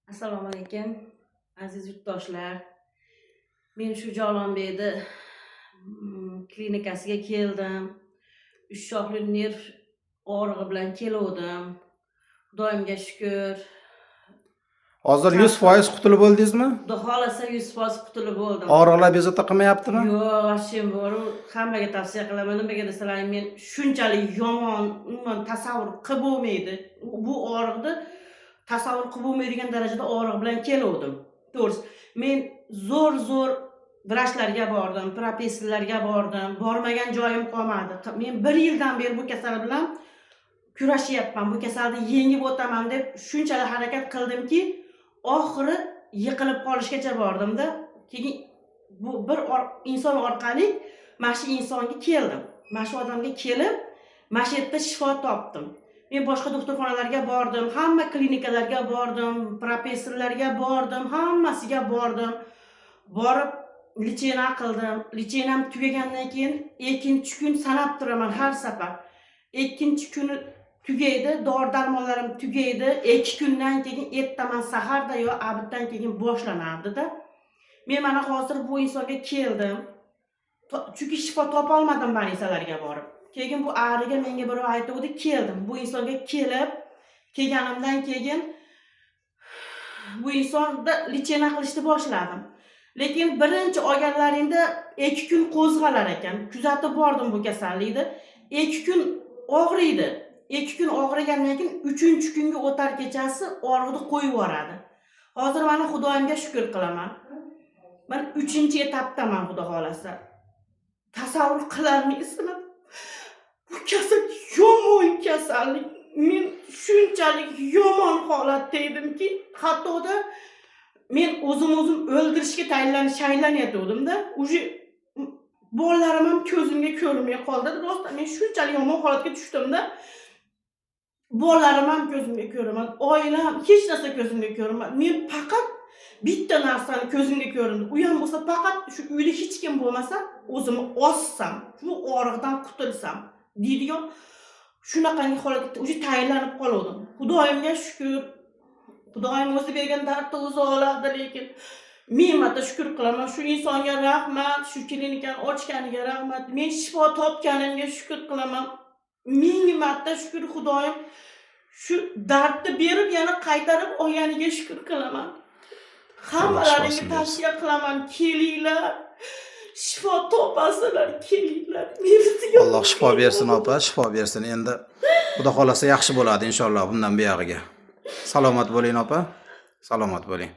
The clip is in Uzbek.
Assalomu alaykum, aziz yurtdoshlar. Men shu Jalolbekda klinikasiga keldim. 3 shoxli nerv og'rig'i bilan keldim. Xudoyimga shukr. Hozir 100% qutulib bo'ldingizmi? Xudo xolasa 100% qutulib bo'ldim. Og'riqlar bezovta qilmayaptimi? Yo'q, vashim bor. Hammaga tavsiya qilaman. Nimaga desalar, men shunchalik yomon, umuman tasavvur qilib bo'lmaydi. Bu og'riqni tasavvur qilib bo'lmaydigan darajada og'riq bilan keldim. To'g'risi, men zo'r vrachlarga bordim, professorlarga bordim. Bormagan joyim qolmadi. Men 1 yildan beri bu kasal bilan kurashyapman. Bu kasalni yengib o'taman deb shunchalik harakat qildimki, oxiri yiqilib qolishgacha bordimda. Keyin bu bir inson orqali mana shu insonga keldim. Mana shu odamga kelib, mana shu yerda shifo topdim. Men boshqa doktorxonalarga bordim, hamma klinikalarga bordim, professorlarga bordim, hammasiga bordim. Borib lechena qildim. Lechenam tugagandan keyin 2-kun sanab turaman har safar. 2 kuni tugaydi, dori-darmonlarim tugaydi. 2 kundan keyin ertaman saharda yo abiddan keyin boshlanardi-da. Men mana hozir bu insonga keldim. Chunki shifo topa olmadim больницаlarga borib. Keyin bu ariga menga birov aytdi, keldim. Bu insonga kelib, kelganimdan keyin bu insonda lechena qilishni boshladim. Lekin birinchi olganlaringda 2 kun qo'zg'alar ekan. Kuzatib bordim bu kasallikni. 2 kun og'riydi. 2 kun og'rigandan keyin 3-kunga o'tar kechasi og'riqni qo'yib yuboradi. Hozir mana Xudoyimga shukr qilaman. Men 3-etapdaman xudo xolasa. Tasavvur qilolmaysizlar. Bu kasal yomon kasallik. Men shunchalik yomon holatda edimki, hattoda men o'zim o'ldirishga tayyorlanayotgandim-da. Uje bolalarim ham ko'zimga ko'rmay qoldi. Rostdan men shunchalik yomon holatga tushdim-da. Bolalarim ham ko'zimga ko'rmadi, oilam hech narsa ko'zimga ko'rmadi. Men faqat bitta narsani ko'zimga ko'rindi. U ham bo'lsa faqat shu uyda hech kim bo'lmasa, o'zimni ossam, shu og'riqdan qutulsam deydigan shunaqangi holatga uje tayyorlanib qoldim. Xudoyimga shukr. Xudoyim o'zi bergan dardni o'zi oladi, lekin men marta shukr qilaman. Shu insonga rahmat, shu klinikani ochganiga rahmat. Men shifo topganimga shukr qilaman. Ming marta shukr Xudoyim. Shu dardni berib yana qaytarib olganiga shukr qilaman. Hammalaringga tavsiya qilaman, kelinglar. Shifo topasizlar, kelinglar. Alloh shifo bersin opa, shifo bersin. Endi Xudo xolasa yaxshi bo'ladi inshaalloh bundan buyog'iga. Salomat bo'ling opa. Salomat bo'ling.